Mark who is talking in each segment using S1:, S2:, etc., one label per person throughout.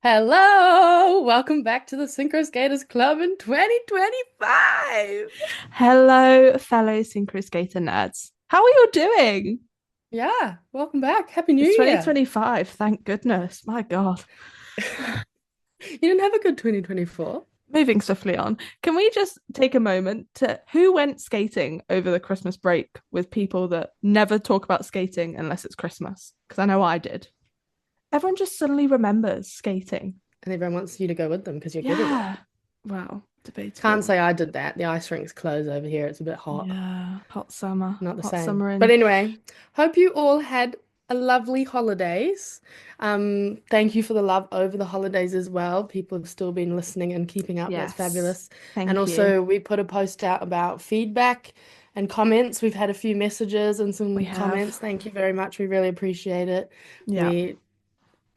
S1: Hello, welcome back to the Synchro Skaters Club in 2025.
S2: Hello, fellow synchro skater nerds. How are you doing?
S1: Yeah, welcome back. Happy New
S2: It's
S1: Year.
S2: 2025, thank goodness. My God.
S1: You didn't have a good 2024.
S2: Moving swiftly on, can we just take a moment to who went skating over the Christmas break with people that never talk about skating unless it's Christmas? Because I know I did. Everyone just suddenly remembers skating.
S1: And everyone wants you to go with them because you're good at it.
S2: Yeah. Well,
S1: Can't
S2: debatable.
S1: say I did that. The ice rink's closed over here. It's a bit hot.
S2: Yeah. Hot summer.
S1: Not the
S2: Hot
S1: same.
S2: summer
S1: But
S2: in.
S1: anyway, hope you all had a lovely holidays. Thank you for the love over the holidays as well. People have still been listening and keeping up. That's
S2: Yes.
S1: fabulous. And
S2: Thank you.
S1: also, we put a post out about feedback and comments. We've had a few messages and
S2: We
S1: some comments.
S2: have.
S1: Thank you very much. We really appreciate it.
S2: Yeah.
S1: We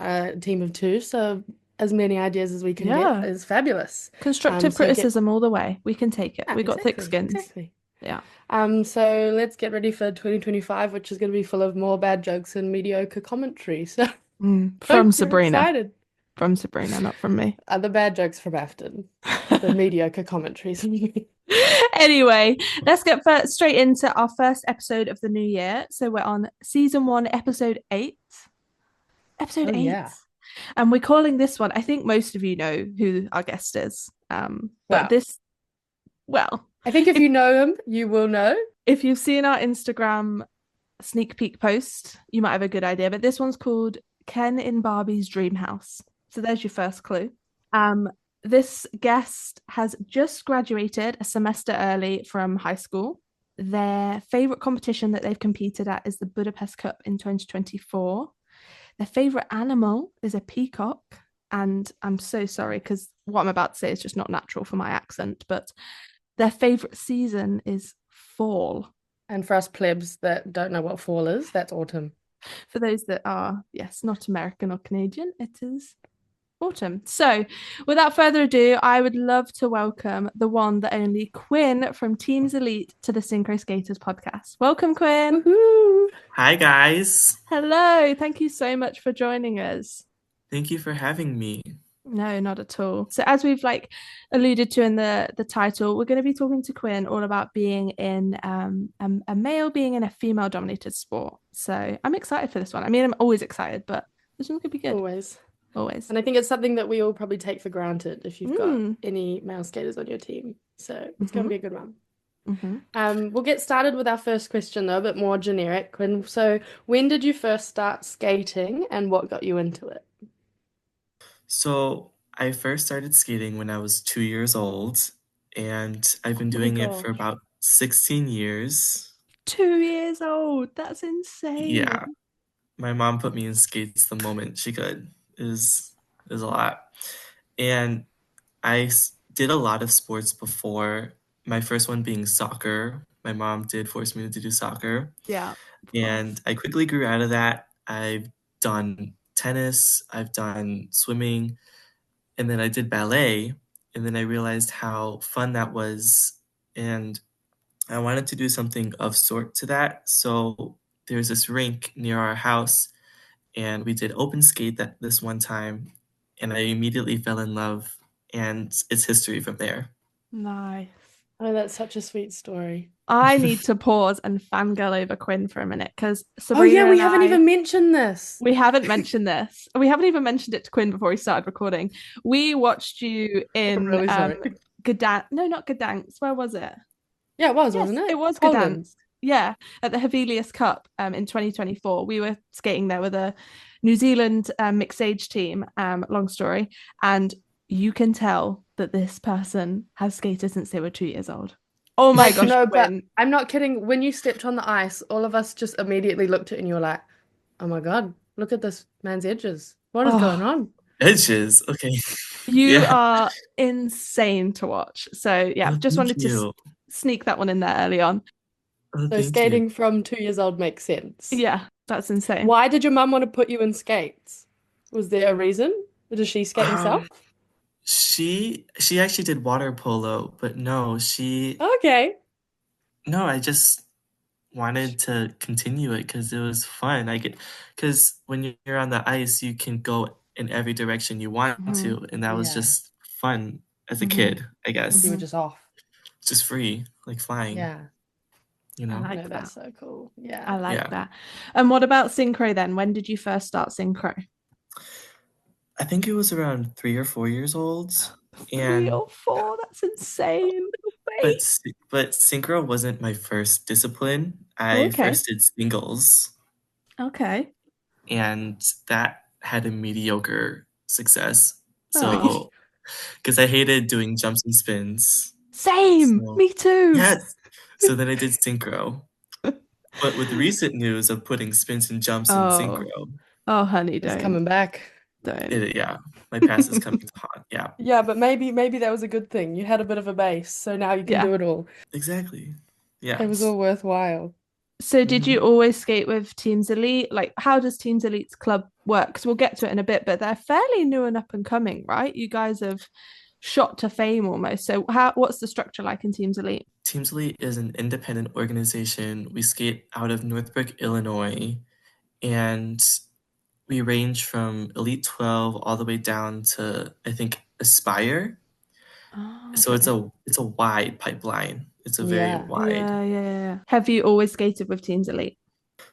S1: are a team of two, so as many ideas as we can get
S2: Yeah.
S1: is fabulous.
S2: Constructive
S1: So get
S2: criticism all the way. We can take it.
S1: yeah,
S2: We got thick
S1: exactly,
S2: skins.
S1: exactly.
S2: Yeah.
S1: So let's get ready for 2025, which is going to be full of more bad jokes and mediocre commentary. So
S2: From
S1: hope you're
S2: Sabrina.
S1: excited.
S2: From Sabrina, not from me.
S1: The bad jokes from Afton, the mediocre commentaries.
S2: Anyway, let's get straight into our first episode of the new year. So we're on season one, episode eight. Episode
S1: Oh
S2: eight.
S1: yeah.
S2: And we're calling this one, I think most of you know who our guest is. But
S1: Well,
S2: this, well,
S1: I think if
S2: if
S1: you know him, you will know.
S2: if you've seen our Instagram sneak peek post, you might have a good idea. But this one's called Ken in Barbie's Dream House. So there's your first clue. Um, this guest has just graduated a semester early from high school. Their favorite competition that they've competed at is the Budapest Cup in 2024. Their favorite animal is a peacock. And I'm so sorry because what I'm about to say is just not natural for my accent, but their favorite season is fall.
S1: And for us plebs that don't know what fall is, that's autumn.
S2: For those that are, yes, not American or Canadian, it is autumn. So, without further ado, I would love to welcome the one, the only Quinn from Teams Elite to the Synchro Skaters podcast. Welcome, Quinn.
S1: Woohoo!
S3: Hi, guys.
S2: Hello. Thank you so much for joining us.
S3: Thank you for having me.
S2: No, not at all. So as we've alluded to in the title, we're going to be talking to Quinn all about being in a male being in a female dominated sport. So I'm excited for this one. I mean, I'm always excited, but this one could be good.
S1: Always.
S2: Always.
S1: And I think it's something that we all probably take for granted if you've got
S2: Mm.
S1: any male skaters on your team. So it's going to
S2: hmm
S1: be a good one.
S2: hmm
S1: We'll get started with our first question though, a bit more generic. When did you first start skating and what got you into it?
S3: So, I first started skating when I was 2 years old, and I've
S2: Oh
S3: been
S2: my
S3: doing it for
S2: gosh.
S3: about 16 years.
S2: 2 years old. That's
S3: Yeah,
S2: insane.
S3: my mom put me in skates the moment she could. It was a lot. And did a lot of sports before, my first one being soccer. My mom did force me to do soccer.
S2: Yeah, of
S3: And
S2: course.
S3: I quickly grew out of that. I've done tennis, I've done swimming, and then I did ballet. And then I realized how fun that was. And I wanted to do something of sort to that. So there's this rink near our house, and we did open skate that this one time. And I immediately fell in love, and it's history from there.
S2: Nice.
S1: Oh, that's such a sweet story.
S2: I need to pause and fangirl over Quinn for a minute because
S1: Oh yeah,
S2: Sabrina
S1: we
S2: and
S1: haven't
S2: I,
S1: even mentioned this.
S2: we haven't mentioned this. We haven't even mentioned it to Quinn before we started recording. We watched you
S1: I'm
S2: in
S1: really sorry.
S2: Gdansk. No, not Gdansk. Where was it?
S1: Yeah, it was,
S2: Yes,
S1: wasn't
S2: it
S1: it?
S2: was
S1: Poland.
S2: Gdansk. Yeah, at the Hevelius Cup in 2024. We were skating there with a New Zealand mixed age team, long story. And you can tell that this person has skated since they were 2 years old. Oh my
S1: Like,
S2: gosh,
S1: no, but
S2: Quinn.
S1: I'm not kidding. When you stepped on the ice, all of us just immediately looked at it and you were like, oh my God, look at this man's edges. What is going
S2: Oh,
S1: on?
S3: Edges. Okay.
S2: you
S3: Yeah.
S2: are insane to watch. So yeah,
S3: Oh,
S2: just
S3: thank
S2: wanted to
S3: you.
S2: sneak that one in there early on.
S3: Oh,
S1: So
S3: thank you.
S1: skating from 2 years old makes sense.
S2: Yeah, that's insane.
S1: Why did your mum want to put you in skates? Was there a reason? Does she skate herself?
S3: Um, she actually did water polo, but no,
S1: Okay.
S3: no, I just wanted to continue it because it was fun. Because when you're on the ice, you can go in every direction you want to, and that was just fun as a kid, I guess.
S1: You were just off.
S3: Just free, like flying.
S1: Yeah.
S3: You know?
S2: I like
S1: No,
S2: that.
S1: that's so cool. Yeah.
S2: I like that. And what about Synchro then? When did you first start Synchro?
S3: I think it was around 3 or 4 years old.
S2: 3 or 4? That's insane.
S3: But Synchro wasn't my first discipline. I first did singles.
S2: Okay.
S3: And that had a mediocre success. So, because I hated doing jumps and spins.
S2: Same.
S3: So,
S2: me too.
S3: yes. So then I did synchro. But with the recent news of putting spins and jumps in synchro.
S2: Oh, honey,
S1: it's coming back.
S2: Don't.
S3: My past is coming to haunt. Yeah.
S1: Yeah, but maybe that was a good thing. You had a bit of a base, so now you can do it all.
S3: Exactly. Yeah.
S1: It was all worthwhile.
S2: So did you always skate with Teams Elite? Like, how does Teams Elite's club work? Because we'll get to it in a bit, but they're fairly new and up and coming, right? You guys have shot to fame almost. So what's the structure like in Teams Elite?
S3: Teams Elite is an independent organization. We skate out of Northbrook, Illinois, and we range from Elite 12 all the way down to, I think, Aspire. So it's a wide pipeline. It's a very wide.
S2: Yeah. Have you always skated with Teams Elite?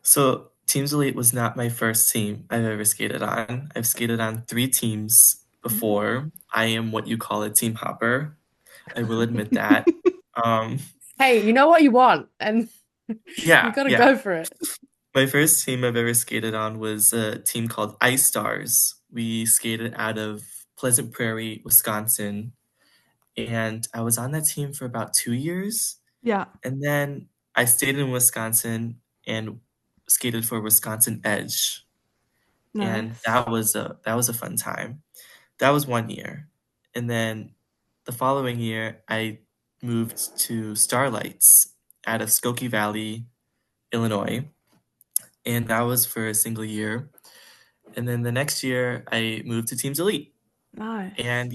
S3: So Teams Elite was not my first team I've ever skated on. I've skated on 3 teams before. I am what you call a team hopper. I will admit that.
S1: Hey, you know what you want, and you gotta go for it.
S3: My first team I've ever skated on was a team called Ice Stars. We skated out of Pleasant Prairie, Wisconsin. And I was on that team for about 2 years.
S2: Yeah.
S3: And then I stayed in Wisconsin and skated for Wisconsin Edge.
S2: Nice.
S3: And that was a fun time. That was 1 year. And then the following year I moved to Starlights out of Skokie Valley, Illinois. And that was for a single year. And then the next year I moved to Teams Elite.
S2: Nice.
S3: And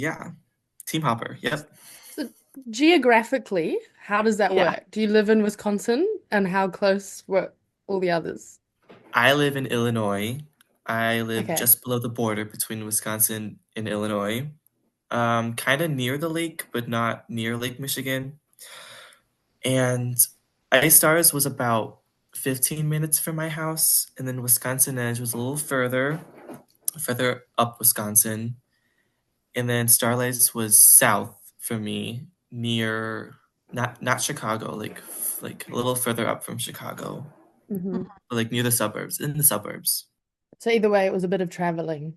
S3: team hopper. Yep.
S1: So geographically, how does that work? Do you live in Wisconsin, and how close were all the others?
S3: I live in Illinois. I live just below the border between Wisconsin and Illinois. Kind of near the lake, but not near Lake Michigan. And Ice Stars was about 15 minutes from my house, and then Wisconsin Edge was a little further up Wisconsin. And then Starlights was south for me, near not Chicago, like a little further up from Chicago, but like near the suburbs, in the suburbs.
S1: So either way, it was a bit of traveling.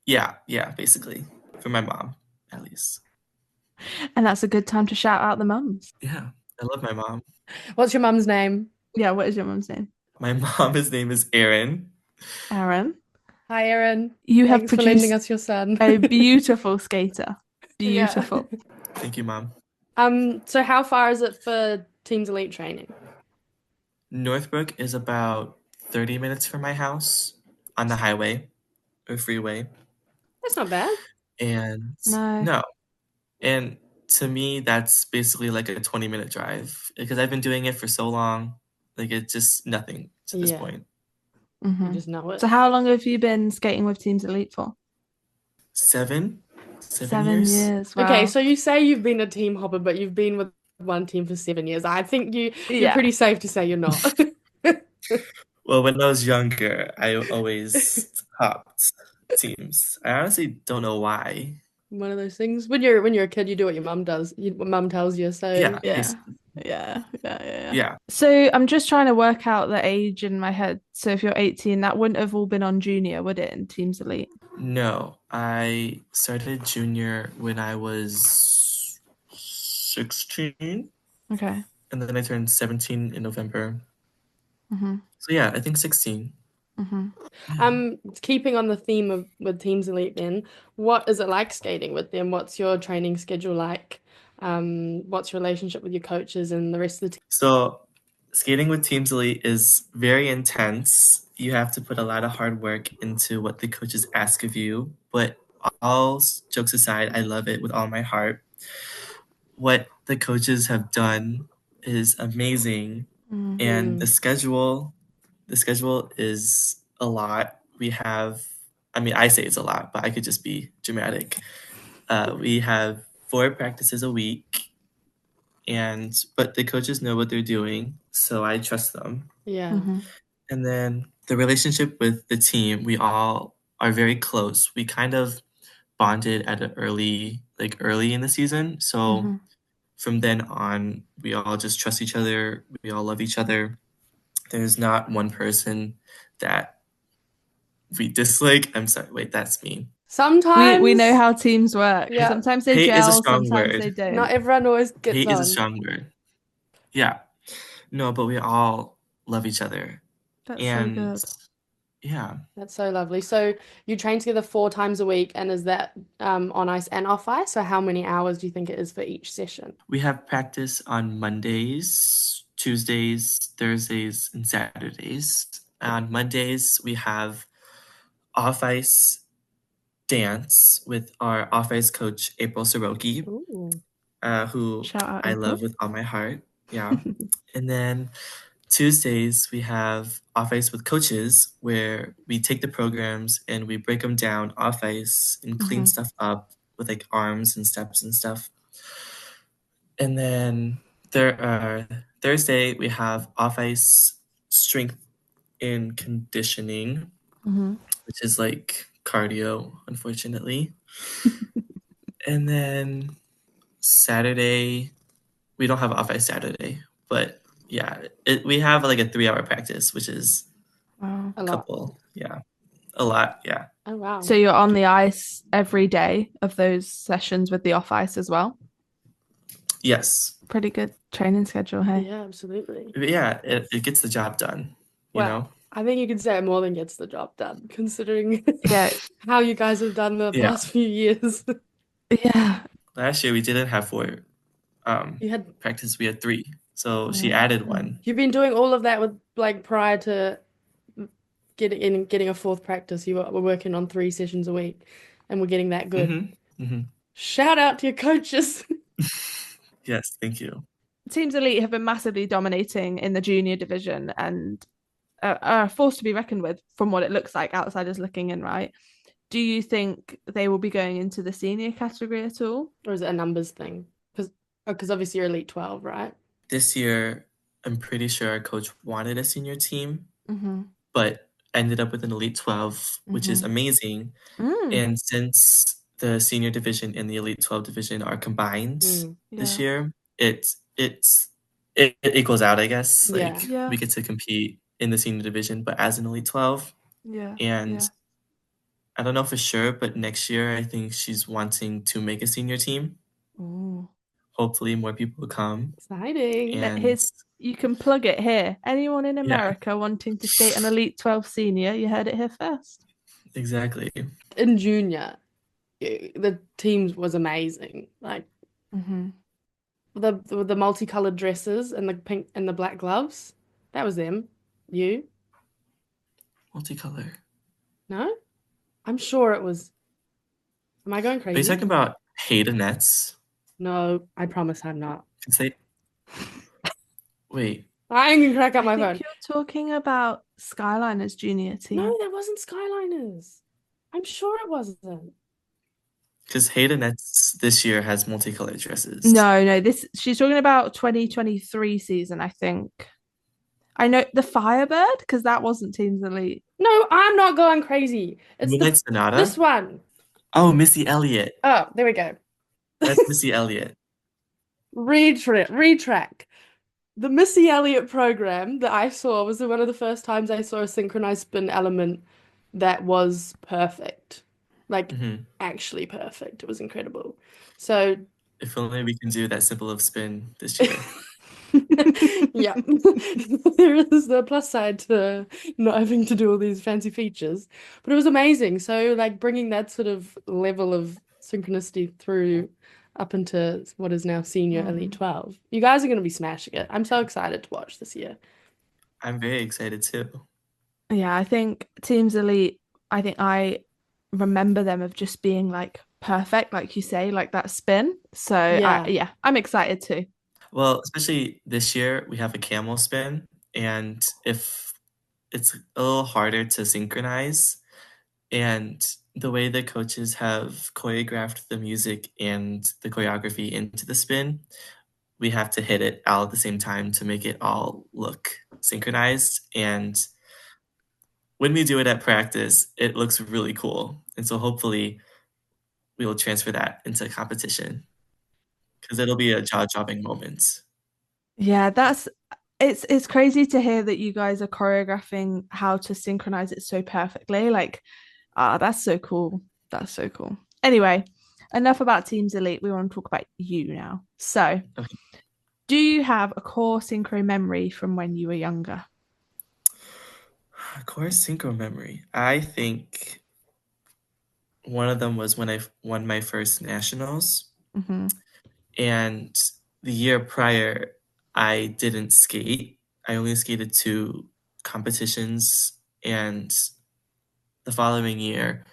S3: Yeah, basically, for my mom, at least.
S2: And that's a good time to shout out the mums.
S3: Yeah, I love my mom.
S1: What's your mom's name?
S2: Yeah, what is your mom's name?
S3: My mom's name is Erin.
S2: Erin.
S1: Hi, Erin.
S2: You have
S1: produced for lending us your son.
S2: a beautiful skater. Beautiful.
S3: Thank you, Mom.
S1: So how far is it for Teams Elite training?
S3: Northbrook is about 30 minutes from my house on the highway or freeway.
S1: That's not bad.
S3: And no. And to me, that's basically like a 20-minute drive because I've been doing it for so long. Like it's just nothing to this point.
S1: You just know it.
S2: So how long have you been skating with Teams Elite for?
S3: 7
S2: years. Wow.
S1: Okay, so you say you've been a team hopper, but you've been with one team for 7 years. I think you're pretty safe to say you're not.
S3: Well, when I was younger, I always hopped teams. I honestly don't know why.
S1: One of those things. When you're a kid, you do what your mum does. What mum tells you. So
S2: yeah. So I'm just trying to work out the age in my head. So if you're 18, that wouldn't have all been on junior, would it, in Teams Elite?
S3: No, I started junior when I was 16.
S2: Okay.
S3: And then I turned 17 in November. So yeah, I think 16.
S1: Keeping on the theme with Teams Elite then, what is it like skating with them? What's your training schedule like? What's your relationship with your coaches and the rest of the team?
S3: So skating with Teams Elite is very intense. You have to put a lot of hard work into what the coaches ask of you. But all jokes aside, I love it with all my heart. What the coaches have done is amazing. And the schedule is a lot. We have I mean, I say it's a lot, but I could just be dramatic. We have 4 practices a week, but the coaches know what they're doing, so I trust them.
S1: Yeah.
S2: Mm-hmm.
S3: And then the relationship with the team, we all are very close. We kind of bonded at an early in the season. So
S2: Mm-hmm.
S3: from then on, we all just trust each other. We all love each other. There's not one person that we dislike. I'm sorry, wait, that's mean.
S2: We know
S1: Sometimes,
S2: how teams work.
S1: yeah,
S2: Sometimes they
S3: Hate is a
S2: gel,
S3: strong
S2: sometimes they
S3: word.
S2: don't.
S1: not everyone always gets
S3: Hate is a
S1: on.
S3: strong word. Yeah. No, but we all love each other.
S2: That's so
S3: And
S2: good.
S3: yeah,
S1: That's so lovely. So you train together 4 times a week, and is that on ice and off ice? So how many hours do you think it is for each session?
S3: we have practice on Mondays, Tuesdays, Thursdays, and Saturdays. On Mondays, we have off ice dance with our off ice coach, April Soroki,
S1: Ooh.
S3: who
S2: Shout out
S3: I
S2: April.
S3: love with all my heart. Yeah. And then Tuesdays, we have off ice with coaches where we take the programs and we break them down off ice and clean
S2: Mhm.
S3: stuff up with like arms and steps and stuff. And then Thursday, we have off ice strength and conditioning,
S2: Mhm.
S3: which is like cardio, unfortunately. And then Saturday, we don't have off ice Saturday, but yeah, we have like a 3-hour practice, which is
S2: Wow.
S1: A
S3: a
S1: lot.
S3: couple, yeah, a lot, yeah.
S1: Oh, wow.
S2: So you're on the ice every day of those sessions with the off ice as well?
S3: Yes.
S2: Pretty good training schedule, hey?
S1: Yeah, absolutely.
S3: But yeah, it gets the job done, you
S1: Well,
S3: know?
S1: I think you could say it more than gets the job done, considering
S2: Yeah.
S1: how you guys have done the
S3: Yeah.
S1: past few years.
S2: Yeah.
S3: Last year we didn't have 4
S1: You had
S3: practice, we had 3. So she added one.
S1: You've been doing all of that with like prior to getting a 4th practice. You were working on 3 sessions a week, and we're getting that good.
S3: Mm-hmm. Mm-hmm.
S1: Shout out to your coaches.
S3: Yes, thank you.
S2: Teams Elite have been massively dominating in the junior division and are a force to be reckoned with from what it looks like outsiders looking in, right? Do you think they will be going into the senior category at all?
S1: Or is it a numbers thing? Because obviously you're Elite 12, right?
S3: This year, I'm pretty sure our coach wanted a senior team,
S2: Mm-hmm.
S3: but ended up with an Elite 12, which is amazing. And since the senior division and the Elite 12 division are combined this
S2: Yeah.
S3: year, it equals out, I guess.
S1: Yeah.
S3: Like
S2: Yeah.
S3: we get to compete in the senior division, but as an Elite 12.
S2: Yeah.
S3: And
S2: Yeah.
S3: I don't know for sure, but next year I think she's wanting to make a senior team.
S2: Ooh.
S3: Hopefully more people will come.
S1: Exciting.
S3: And
S2: You can plug it here. Anyone in
S3: yeah,
S2: America wanting to skate an Elite 12 senior, you heard it here first.
S3: exactly.
S1: In junior, the teams was amazing. Like the multicolored dresses and the pink and the black gloves. That was them. You?
S3: Multicolor.
S1: No? I'm sure it was. Am I going
S3: Are you
S1: crazy?
S3: talking about Haydenets?
S1: No, I promise I'm not.
S3: Cause they wait.
S1: I ain't gonna crack up
S2: I
S1: my phone.
S2: think you're talking about Skyliners junior team.
S1: No, that wasn't Skyliners. I'm sure it wasn't.
S3: Because Haydenets this year has multicolored dresses.
S2: No, she's talking about 2023 season, I think. I know the Firebird, because that wasn't Teams Elite.
S1: No, I'm not going crazy. It's
S3: Moonlight Sonata?
S1: this one.
S3: Oh, Missy Elliott.
S1: Oh, there we go.
S3: That's Missy Elliott.
S1: Retrack. The Missy Elliott program that I saw was one of the first times I saw a synchronized spin element that was perfect. Like, actually perfect. It was incredible. So,
S3: if only we can do that simple of spin this year.
S1: yeah. There is the plus side to not having to do all these fancy features. But it was amazing. So, like, bringing that sort of level of synchronicity through up into what is now senior Elite 12. You guys are going to be smashing it. I'm so excited to watch this year.
S3: I'm very excited too.
S2: Yeah, I think Teams Elite, I remember them of just being like perfect, like you say, like that spin. So I'm excited too.
S3: Well, especially this year, we have a camel spin, and if it's a little harder to synchronize, And the way the coaches have choreographed the music and the choreography into the spin, we have to hit it all at the same time to make it all look synchronized. And when we do it at practice, it looks really cool. And so hopefully we will transfer that into competition because it'll be a jaw-dropping moment.
S2: Yeah, that's it's crazy to hear that you guys are choreographing how to synchronize it so perfectly. Like, that's so cool. That's so cool. Anyway, enough about Teams Elite. We want to talk about you now. So,
S3: Okay.
S2: do you have a core synchro memory from when you were younger?
S3: Core synchro memory. I think one of them was when I won my first nationals.
S2: Mm-hmm.
S3: And the year prior, I didn't skate. I only skated two competitions. And the following year,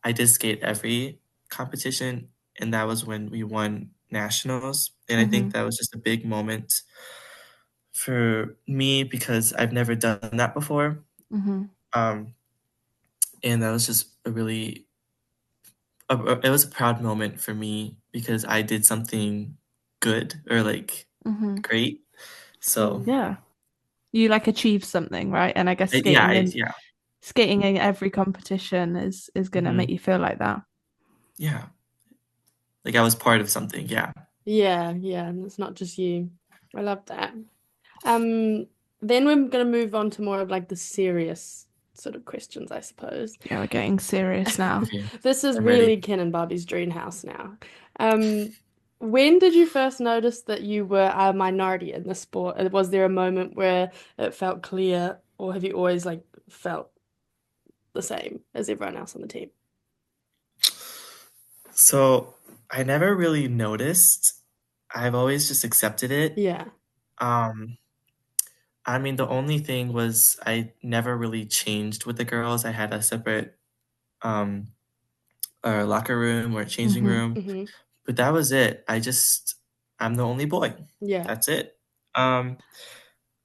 S3: I did skate every competition. And that was when we won nationals. And I
S2: Mm-hmm.
S3: think that was just a big moment for me because I've never done that before.
S2: Mm-hmm.
S3: Um, and that was just it was a proud moment for me because I did something good or like
S2: Mm-hmm.
S3: great. So
S2: Yeah. You like achieve something, right? And I guess
S3: yeah,
S2: skating in every competition is gonna make
S3: hmm
S2: you feel like that.
S3: yeah. Like I was part of something. Yeah.
S1: Yeah, yeah, and it's not just you. I love that. Um, then we're gonna move on to more of like the serious sort of questions, I suppose.
S2: Yeah, we're getting serious now.
S3: Okay,
S1: This is
S3: I'm ready.
S1: really Ken and Barbie's dream house now. Um, when did you first notice that you were a minority in the sport? Was there a moment where it felt clear, or have you always like felt the same as everyone else on the team?
S3: So I never really noticed. I've always just accepted it.
S1: Yeah.
S3: Um, I mean, the only thing was I never really changed with the girls. I had a separate um locker room or changing
S2: Mm-hmm.
S3: room,
S1: Mm-hmm.
S3: but that was it. I'm the only boy.
S1: Yeah.
S3: That's it. Um,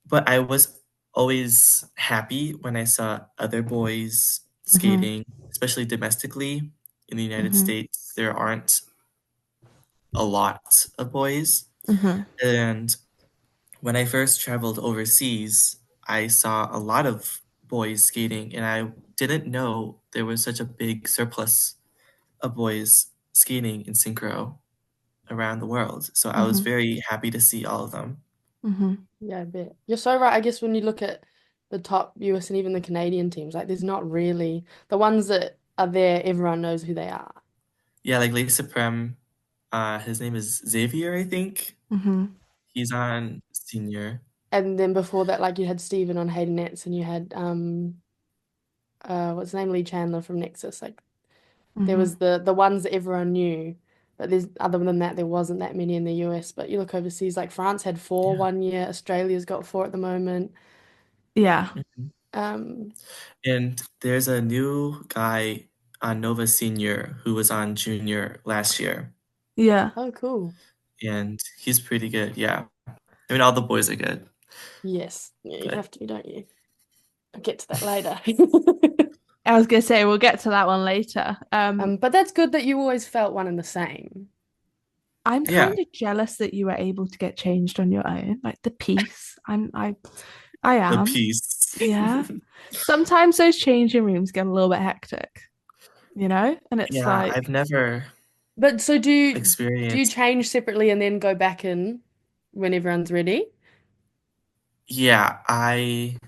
S3: but I was always happy when I saw other boys
S2: Mm-hmm.
S3: skating, especially domestically in the United
S2: Mm-hmm.
S3: States. There aren't a lot of boys.
S2: Mm-hmm.
S3: And when I first traveled overseas, I saw a lot of boys skating, and I didn't know there was such a big surplus of boys skating in synchro around the world. So I was
S2: Mm-hmm.
S3: very happy to see all of them.
S2: Mm-hmm.
S1: Yeah, I bet. You're so right. I guess when you look at the top US and even the Canadian teams, like there's not really the ones that are there, everyone knows who they are.
S3: Yeah, like Lisa Prem, his name is Xavier, I think.
S2: Mm-hmm.
S3: He's on senior.
S1: And then before that, like you had Steven on Hayden Nets and you had what's his name, Lee Chandler from Nexus. Like there
S2: Mm-hmm.
S1: was the ones that everyone knew. But there's other than that, there wasn't that many in the US. But you look overseas, like France had four
S3: Yeah.
S1: 1 year, Australia's got four at the moment.
S2: Yeah.
S3: Mhm.
S1: Um,
S3: And there's a new guy on Nova Senior who was on junior last year,
S2: Yeah.
S1: oh cool.
S3: and he's pretty good. Yeah. I mean, all the boys are good,
S1: Yes. Yeah, you
S3: but
S1: have to, don't you? I'll get to that later.
S2: I was gonna say we'll get to that one later.
S1: But that's good that you always felt one and the same.
S2: I'm
S3: yeah,
S2: kind of jealous that you were able to get changed on your own, like the peace. I
S3: the
S2: am.
S3: piece.
S2: Yeah. Sometimes those changing rooms get a little bit hectic, and it's
S3: Yeah, I've
S2: like,
S3: never
S1: But so do you
S3: experienced.
S1: change separately and then go back in when everyone's ready?
S3: Yeah, I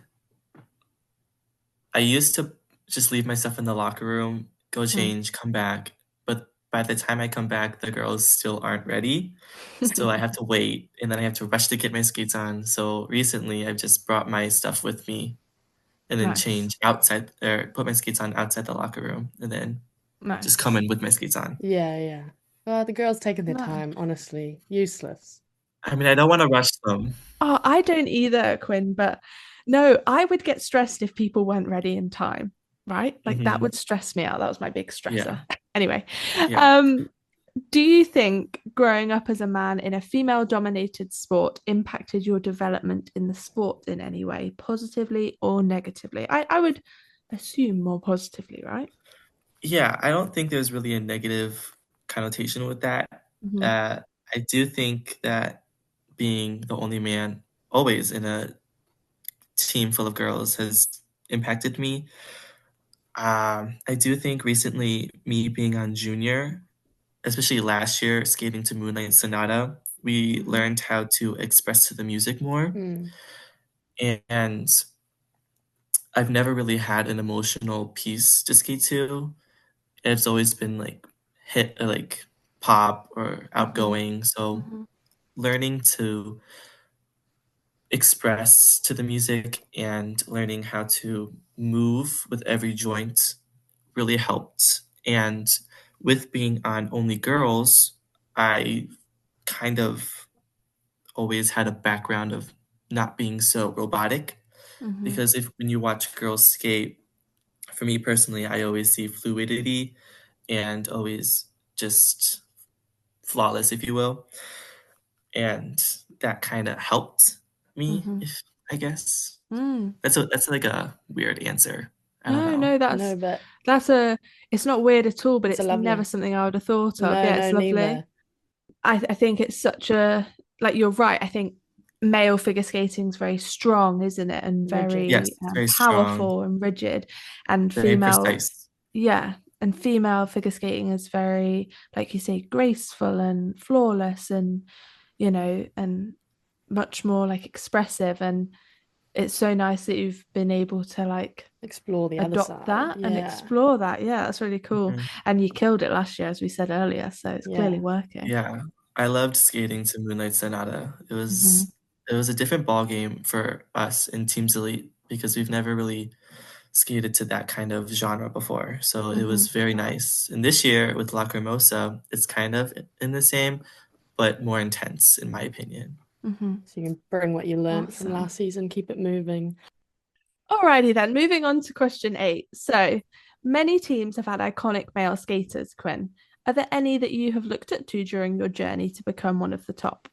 S3: used to just leave my stuff in the locker room, go
S2: hmm.
S3: change, come back. But by the time I come back, the girls still aren't ready. So I have to wait and then I have to rush to get my skates on. So recently I've just brought my stuff with me and then
S2: Nice.
S3: change outside or put my skates on outside the locker room and then just come
S2: Nice.
S3: in with my skates on.
S1: Yeah, yeah. The girls taking their
S2: Nice.
S1: time, honestly. Useless.
S3: I mean, I don't want to rush them.
S2: Oh, I don't either, Quinn, but no, I would get stressed if people weren't ready in time, right? Like that
S3: Hmm.
S2: would stress me out. That was my big stressor.
S3: Yeah,
S2: Anyway,
S3: yeah.
S2: um, do you think growing up as a man in a female-dominated sport impacted your development in the sport in any way, positively or negatively? I would assume more positively, right?
S3: Yeah, I don't think there's really a negative connotation with that.
S2: Hmm.
S3: Uh, I do think that being the only man always in a team full of girls has impacted me. I do think recently, me being on junior, especially last year, skating to Moonlight Sonata, we
S2: Hmm.
S3: learned how to express to the music more.
S1: Mm.
S3: And I've never really had an emotional piece to skate to. It's always been like hit like pop or
S2: Hmm.
S3: outgoing. So
S2: Hmm.
S3: learning to express to the music and learning how to move with every joint really helped. And with being on Only Girls, I kind of always had a background of not being so robotic
S2: Hmm.
S3: because if when you watch girls skate, for me personally, I always see fluidity and always just flawless, if you will. And that kind of helped me,
S2: Hmm.
S3: if I guess.
S2: Mm.
S3: That's like a weird answer. I don't
S2: No,
S3: know.
S2: no,
S1: No, but
S2: that's a it's not weird at all, but
S1: it's a
S2: it's never
S1: lovely.
S2: something I would have thought of.
S1: No,
S2: Yeah,
S1: no,
S2: it's lovely.
S1: neither.
S2: I think it's such a like you're right. I think male figure skating is very strong, isn't it? And
S1: Rigid.
S3: Yes,
S2: very
S3: it's very strong,
S2: powerful and rigid. And
S3: very
S2: female,
S3: precise.
S2: yeah, and female figure skating is very, like you say, graceful and flawless and and much more like expressive. And it's so nice that you've been able to like
S1: Explore the other
S2: adopt
S1: side.
S2: that and
S1: Yeah.
S2: explore that. Yeah, that's really cool.
S3: Mhm.
S2: And you killed it last year, as we said earlier, so it's clearly
S1: Yeah.
S2: working.
S3: Yeah, I loved skating to Moonlight Sonata.
S2: Hmm.
S3: It was a different ball game for us in Teams Elite because we've never really skated to that kind of genre before. So it
S2: Hmm.
S3: was very nice. And this year with La Cremosa, it's kind of in the same, but more intense in my opinion.
S2: Hmm.
S1: So you can bring what you learnt from
S2: Awesome.
S1: last season, keep it moving.
S2: Alrighty then, moving on to question 8. So, many teams have had iconic male skaters, Quinn. Are there any that you have looked up to during your journey to become one of the top?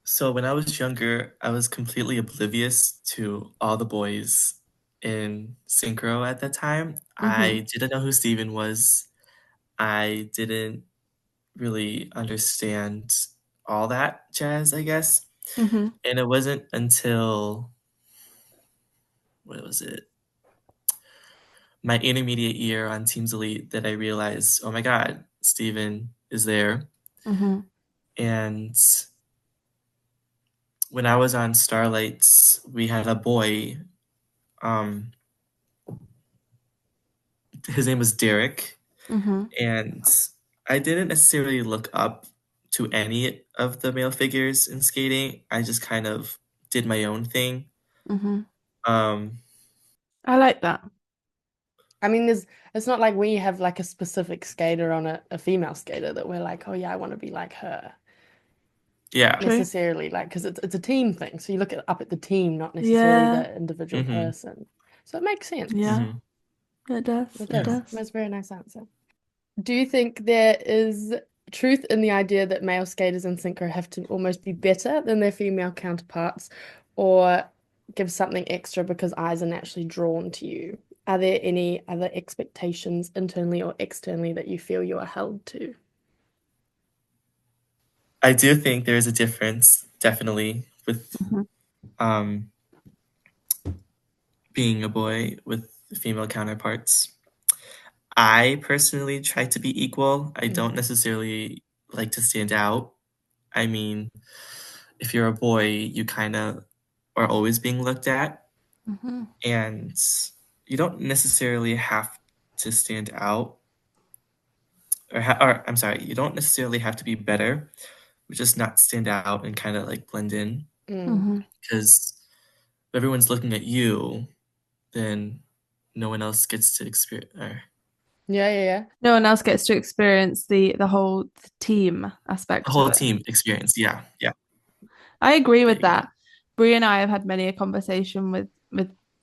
S3: So when I was younger, I was completely oblivious to all the boys in Synchro at that time.
S2: Hmm.
S3: I didn't know who Steven was. I didn't really understand all that jazz, I guess.
S2: Hmm.
S3: And it wasn't until, what was it? My intermediate year on Teams Elite that I realized, oh my God, Steven is there.
S2: Hmm.
S3: And when I was on Starlights, we had a boy. Um, his name was Derek,
S2: Hmm.
S3: and I didn't necessarily look up to any of the male figures in skating. I just kind of did my own thing.
S2: Hmm.
S3: Um,
S2: I like that.
S1: I mean, it's not like we have like a specific skater on a female skater that we're like, oh yeah, I want to be like her
S3: yeah.
S2: True.
S1: necessarily, like because it's a team thing. So you look up at the team, not necessarily
S2: Yeah.
S1: the individual
S3: hmm
S1: person. So it makes sense.
S2: Yeah.
S3: hmm
S2: It does.
S1: It
S2: It
S3: Yeah.
S1: does.
S2: does.
S1: That's a very nice answer. Do you think there is truth in the idea that male skaters in synchro have to almost be better than their female counterparts, or give something extra because eyes are naturally drawn to you? Are there any other expectations internally or externally that you feel you are held to?
S3: I do think there is a difference, definitely, with
S2: Hmm.
S3: um, being a boy with female counterparts. I personally try to be equal. I don't
S1: Mm.
S3: necessarily like to stand out. I mean, if you're a boy, you kind of are always being looked at,
S2: Hmm.
S3: and you don't necessarily have to stand out, or I'm sorry, you don't necessarily have to be better, but just not stand out and kind of like blend in.
S1: Mm.
S2: Hmm.
S3: Because if everyone's looking at you, then no one else gets to experience, or
S1: Yeah, yeah, yeah.
S2: No one else gets to experience the whole team
S3: the
S2: aspect of
S3: whole
S2: it.
S3: team experience. Yeah, yeah,
S2: I agree
S3: there
S2: with
S3: you go.
S2: that. Brie and I have had many a conversation with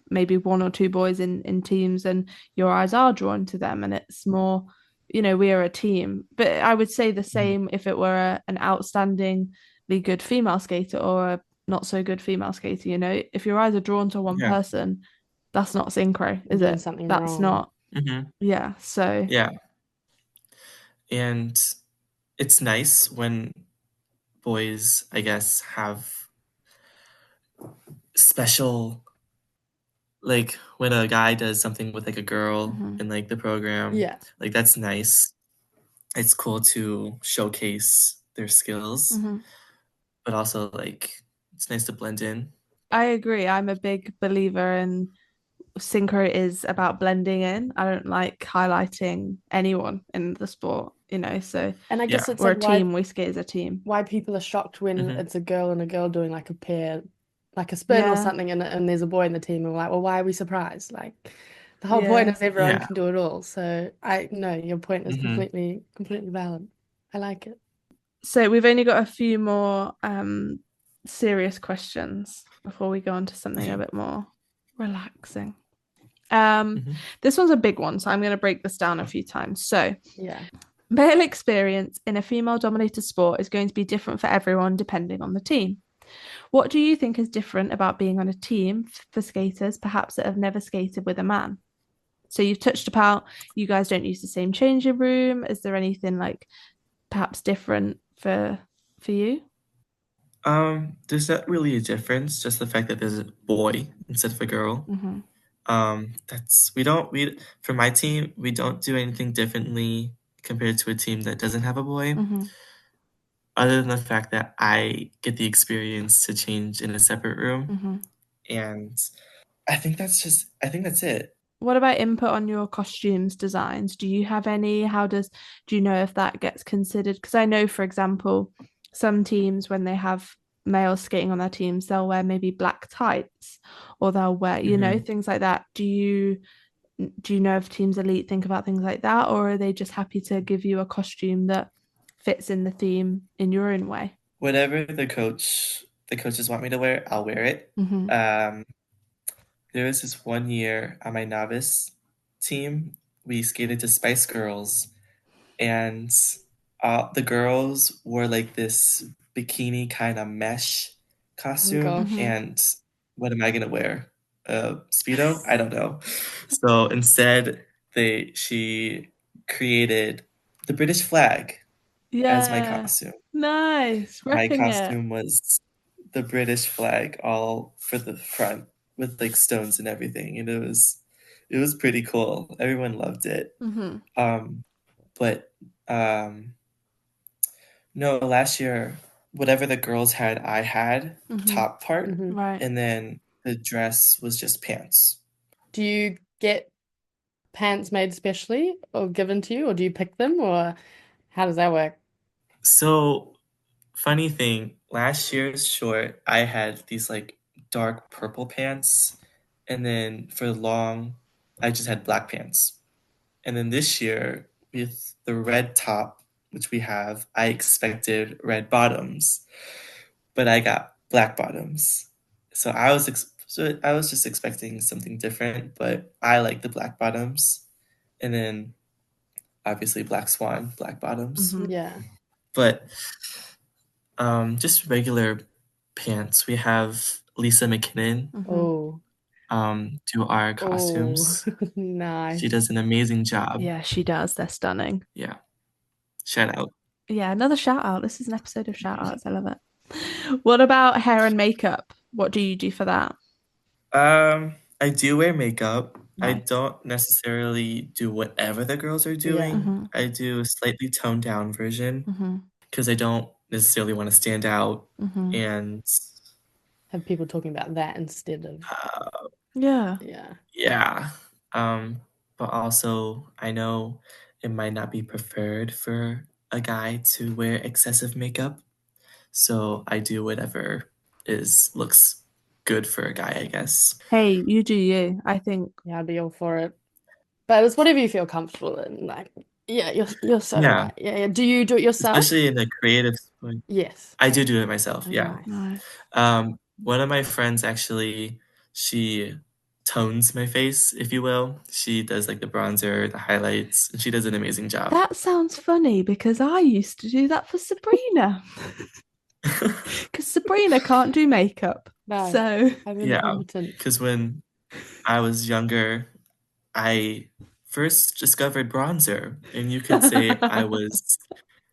S2: maybe one or two boys in teams, and your eyes are drawn to them, and it's more, we are a team. But I would say the
S3: Mhm.
S2: same if it were an outstandingly good female skater or a not so good female skater. If your eyes are drawn to one
S3: Yeah,
S2: person, that's not synchro,
S1: You're
S2: is
S1: doing
S2: it?
S1: something
S2: That's
S1: wrong.
S2: not. Yeah, so
S3: Yeah. And it's nice when boys, I guess, have special, like when a guy does something with like a girl in like the program,
S1: Yeah.
S3: like that's nice. It's cool to showcase their skills, but also like it's nice to blend in.
S2: I agree. I'm a big believer in synchro is about blending in. I don't like highlighting anyone in the sport, so
S1: And I guess
S3: Yeah.
S1: it's
S2: we're
S1: like
S2: a team, we skate as a team.
S1: why people are shocked when
S3: Mhm.
S1: it's a girl and a girl doing like a pair, like a spin or
S2: Yeah.
S1: something, and there's a boy in the team, and we're like, well, why are we surprised? Like, the whole point
S2: Yeah.
S1: is everyone
S3: Yeah.
S1: can do it all. So I no, your point is
S3: Mhm.
S1: completely valid. I like it.
S2: So we've only got a few more serious questions before we go on to something a
S3: Okay.
S2: bit more relaxing.
S3: Mhm.
S2: This one's a big one, so I'm going to break this down a few times. So,
S1: Yeah.
S2: male experience in a female-dominated sport is going to be different for everyone depending on the team. What do you think is different about being on a team for skaters, perhaps that have never skated with a man? So you've touched about you guys don't use the same changing room. Is there anything like perhaps different for you?
S3: There's not really a difference, just the fact that there's a boy instead of a girl. That's we for my team, we don't do anything differently compared to a team that doesn't have a boy, other than the fact that I get the experience to change in a separate room. And I think that's it.
S2: What about input on your costumes designs? Do you have any? Do you know if that gets considered? Because I know, for example, some teams, when they have males skating on their teams, they'll wear maybe black tights or they'll wear,
S3: Mhm.
S2: things like that. Do you know if Teams Elite think about things like that, or are they just happy to give you a costume that fits in the theme in your own way?
S3: Whatever the coaches want me to wear, I'll wear it. Um, there was this one year on my novice team, we skated to Spice Girls, and the girls wore like this bikini kind of mesh
S1: Oh
S3: costume.
S1: gosh.
S3: And what am I gonna wear? A Speedo? I don't know. So instead, she created the British flag as my
S2: Yeah,
S3: costume.
S2: nice,
S3: My
S2: repping it.
S3: costume was the British flag all for the front with like stones and everything, and it was pretty cool. Everyone loved it. Um, but no, last year, whatever the girls had, I had the top part,
S2: Right.
S3: and then the dress was just pants.
S1: Do you get pants made specially or given to you, or do you pick them, or how does that work?
S3: So, funny thing, last year's short, I had these like dark purple pants, and then for long, I just had black pants. And then this year, with the red top, which we have, I expected red bottoms, but I got black bottoms. So I was just expecting something different, but I like the black bottoms. And then obviously Black Swan, black bottoms.
S1: Yeah.
S3: But just regular pants. We have Lisa McKinnon
S1: Oh.
S3: do our
S1: Oh.
S3: costumes. She
S1: Nice.
S3: does an amazing job.
S2: Yeah, she does. They're stunning.
S3: Yeah. Shout out.
S2: Yeah, another shout out. This is an episode of shout outs. I love it. What about hair and makeup? What do you do for that?
S3: I do wear makeup. I
S2: Nice.
S3: don't necessarily do whatever the girls are
S1: Yeah.
S3: doing. I do a slightly toned down version because I don't necessarily want to stand out. And
S1: Have people talking about that instead of
S2: Yeah.
S3: yeah. But also I know it might not be preferred for a guy to wear excessive makeup. So I do whatever is looks good for a guy, I guess.
S2: Hey, you do you. I think.
S1: Yeah, I'd be all for it. But it's whatever you feel comfortable in. Like, yeah, you're so
S3: Yeah.
S1: right. Yeah, yeah. Do you do it yourself?
S3: Especially in a creative sport.
S1: Yes.
S3: I do it myself,
S1: Oh,
S3: yeah.
S1: nice.
S3: One of my friends actually, she tones my face, if you will. She does like the bronzer, the highlights, and she does an amazing job.
S2: That sounds funny because I used to do that for Sabrina. Because Sabrina can't do makeup.
S1: No,
S2: So
S1: I'm
S3: Yeah,
S1: incompetent.
S3: because when I was younger, I first discovered bronzer, and you could say I was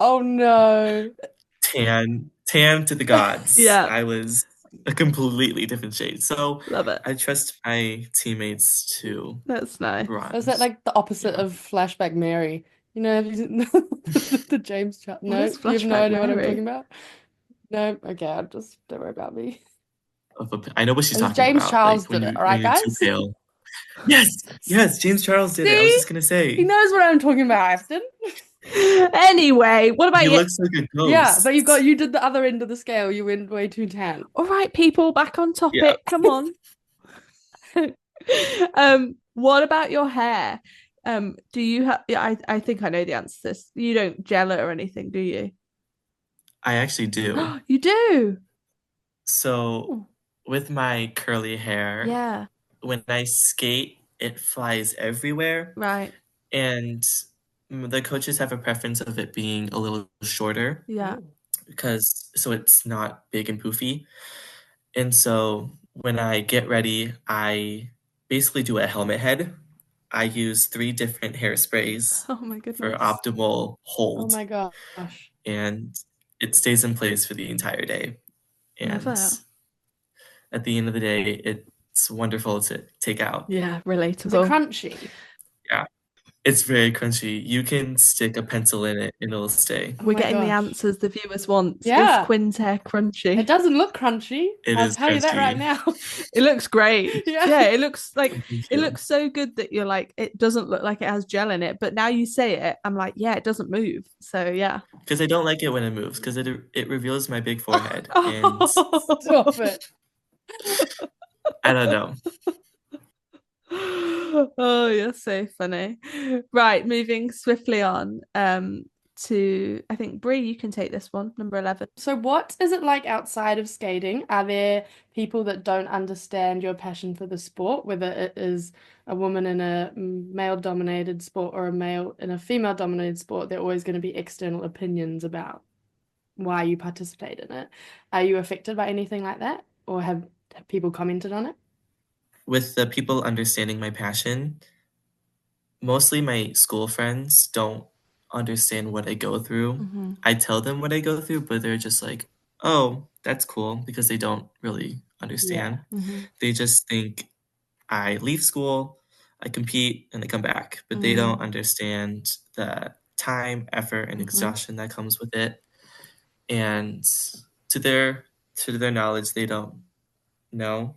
S1: Oh no.
S3: tan to the gods.
S2: Yeah.
S3: I was a completely different shade. So
S2: Love it.
S3: I trust my teammates to
S2: That's nice.
S3: bronze.
S1: Is that like the opposite of Flashback Mary? You know, have you seen the James Charles?
S2: What
S1: No,
S2: is
S1: you have no
S2: Flashback
S1: idea what I'm
S2: Mary?
S1: talking about? No, okay, just don't worry about me.
S3: I know what she's
S1: It was
S3: talking
S1: James
S3: about.
S1: Charles
S3: Like when
S1: did it,
S3: you
S1: all right,
S3: when you're too
S1: guys?
S3: pale. Yes, James Charles did it. I was just gonna
S1: He
S3: say
S1: knows what I'm talking about, Afton.
S2: Anyway, what about
S3: he
S2: you?
S3: looks like a ghost.
S1: Yeah, but you did the other end of the scale. You went way too tan.
S2: All right, people, back on topic.
S3: Yeah.
S2: Come on. What about your hair? Do you have? Yeah, I think I know the answer to this. You don't gel it or anything, do you?
S3: I actually do.
S2: You do.
S3: So with my curly hair,
S2: Yeah.
S3: when I skate, it flies everywhere.
S2: Right.
S3: And the coaches have a preference of it being a little shorter
S2: Yeah.
S3: because so it's not big and poofy. And so when I get ready, I basically do a helmet head. I use 3 different hairsprays
S2: Oh my
S3: for
S2: goodness.
S3: optimal
S1: Oh
S3: hold,
S1: my gosh.
S3: and it stays in place for the entire day.
S2: Love
S3: And
S2: it.
S3: at the end of the day, it's wonderful to take out.
S2: Yeah,
S1: Is it
S2: relatable.
S1: crunchy?
S3: Yeah, it's very crunchy. You can stick a pencil in it and it'll stay.
S1: Oh
S2: We're
S1: my
S2: getting the
S1: gosh.
S2: answers the viewers want.
S1: Yeah.
S2: Is Quinn's hair crunchy?
S1: It doesn't look crunchy.
S3: It
S1: I'll
S3: is
S1: tell you that right
S3: crunchy.
S1: now.
S2: It looks great.
S1: Yeah.
S2: Yeah, it looks like
S3: Thank
S2: it
S3: you.
S2: looks so good that you're like, it doesn't look like it has gel in it. But now you say it, I'm like, yeah, it doesn't move. So yeah.
S3: Because I don't like it when it moves because it reveals my big forehead. And
S1: Stop it.
S3: I don't know.
S2: Oh, you're so funny. Right, moving swiftly on to I think Brie, you can take this one, number 11.
S1: So what is it like outside of skating? Are there people that don't understand your passion for the sport, whether it is a woman in a male-dominated sport or a male in a female-dominated sport? There are always going to be external opinions about why you participate in it. Are you affected by anything like that, or have people commented on it?
S3: With the people understanding my passion, mostly my school friends don't understand what I go through.
S2: Mm-hmm.
S3: I tell them what I go through, but they're just like, oh, that's cool because they don't really understand.
S2: Mm-hmm.
S3: They just think I leave school, I compete, and I come back, but they
S2: Mm-hmm.
S3: don't understand the time, effort, and
S2: Mhm.
S3: exhaustion that comes with it. And to their knowledge, they don't know.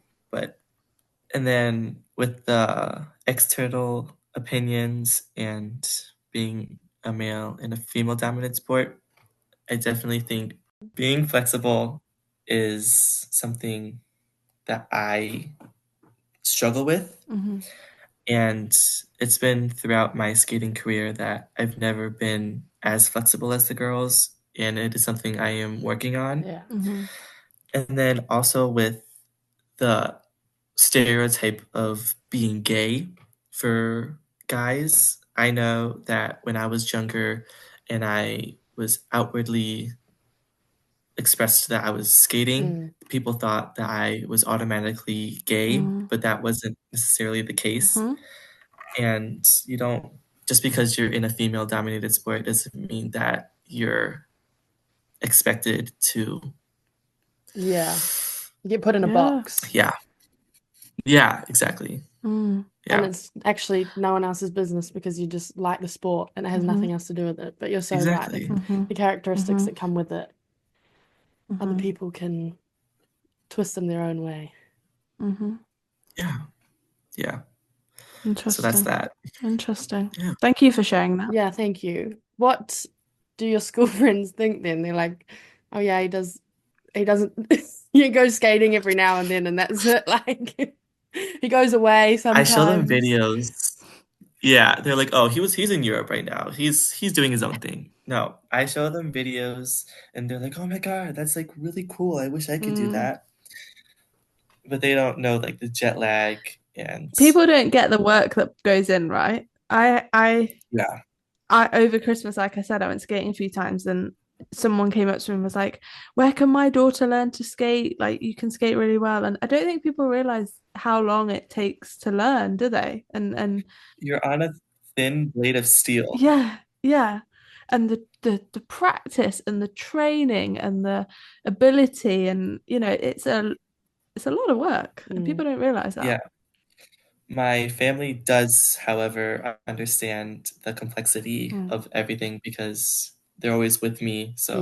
S3: And then with the external opinions and being a male in a female dominant sport, I definitely think being flexible is something that I struggle with.
S2: Mm-hmm.
S3: And it's been throughout my skating career that I've never been as flexible as the girls, and it is something I am working on.
S1: Yeah.
S2: Mm-hmm.
S3: And then also with the stereotype of being gay for guys, I know that when I was younger and I was outwardly expressed that I was skating, people thought that I was automatically gay, but that wasn't necessarily the case.
S2: Mm-hmm.
S3: And you don't, just because you're in a female dominated sport doesn't mean that you're expected to.
S1: Yeah. You get put in a
S2: Yeah.
S1: box.
S3: Yeah, exactly.
S2: Mm.
S3: Yeah.
S1: And it's actually no one else's business because you just like the sport and it has
S2: Mhm.
S1: nothing else to do with it. But you're so right.
S3: Exactly.
S2: Mhm.
S1: The characteristics
S2: Mhm.
S1: that come with it, other
S2: Mhm.
S1: people can twist them their own way.
S2: Mhm.
S3: Yeah. So
S2: Interesting.
S3: that's that.
S2: Interesting.
S3: Yeah.
S2: Thank you for sharing that.
S1: Yeah, thank you. What do your school friends think then? They're like, oh yeah, he doesn't he goes skating every now and then and that's it. Like he goes away
S3: I
S1: sometimes.
S3: show them videos. Yeah, they're like, "Oh, he's in Europe right now. He's doing his own thing." No, I show them videos and they're like, "Oh my God, that's like really cool. I wish I could do that." But they don't know like the jet lag and
S2: People don't get the work that goes in, right? I
S3: yeah.
S2: over Christmas, like I said, I went skating a few times and someone came up to me and was like, where can my daughter learn to skate? Like you can skate really well. And I don't think people realize how long it takes to learn, do they? And
S3: You're on a thin blade of steel.
S2: Yeah, yeah. And the practice and the training and the ability, and it's a lot of work, and people don't realize that.
S3: Yeah. My family does, however, understand the complexity of everything because they're always with me, so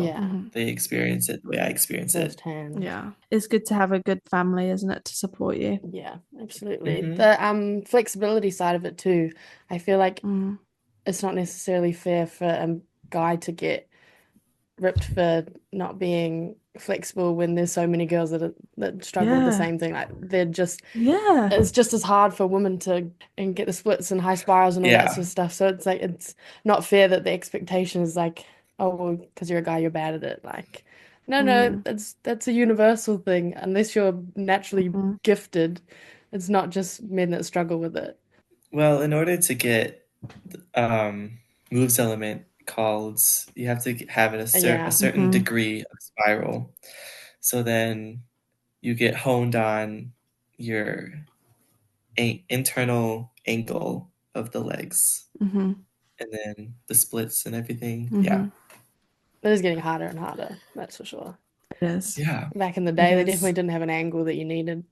S3: they experience it the way I experience it.
S1: Firsthand.
S2: Yeah. It's good to have a good family, isn't it, to support you?
S1: Yeah, absolutely. The flexibility side of it too. I feel like it's not necessarily fair for a guy to get ripped for not being flexible when there's so many girls that struggle with the same thing. Like they're just it's just as hard for women to and get the splits and high spirals and all that sort of stuff. So it's like it's not fair that the expectation is like, oh well, because you're a guy, you're bad at it. Like, no, that's a universal thing. Unless you're naturally gifted, it's not just men that struggle with it.
S3: Well, in order to get moves element called, you have to have a certain degree of spiral. So then you get honed on your internal angle of the legs, and then the splits and everything. Yeah.
S1: It is getting harder and harder, that's for sure.
S2: It is.
S3: Yeah.
S1: Back in the day, they definitely didn't have an angle that you needed.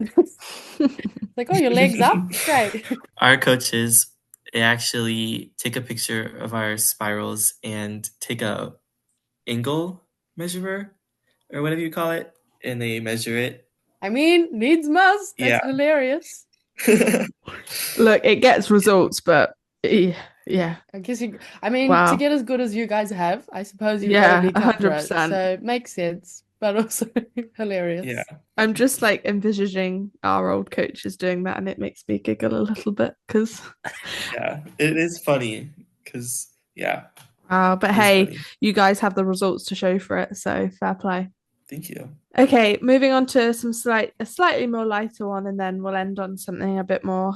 S1: Like, oh, your leg's up? Great.
S3: Our coaches, they actually take a picture of our spirals and take a angle measurer or whatever you call it, and they measure it.
S1: I mean, needs must. That's hilarious.
S2: Look, it gets results, but yeah.
S1: I guess to get as good as you guys have, I suppose you've got to be cutthroat. 100%. So it makes sense, but also hilarious.
S3: Yeah.
S2: I'm just like envisaging our old coaches doing that, and it makes me giggle a little bit because
S3: yeah, it is funny because
S2: but hey, funny. You guys have the results to show for it, so fair play.
S3: Thank you.
S2: Okay, moving on to a slightly more lighter one, and then we'll end on something a bit more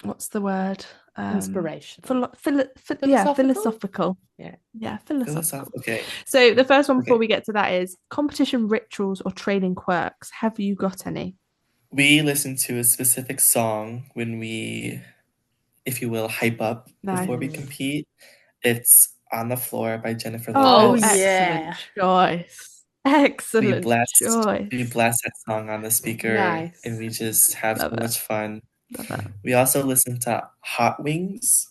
S2: what's the word?
S1: Inspirational.
S2: Philosophical. Yeah, philosophical.
S3: Okay.
S2: So the first one before we get to that is competition rituals or training quirks. Have you got any?
S3: We listen to a specific song when we, if you will, hype up before we compete. It's On the Floor by Jennifer Lopez.
S2: Oh, excellent choice. Excellent choice.
S3: We blast that song on the speaker and we just have so much fun.
S2: Love that.
S3: We also listen to Hot Wings,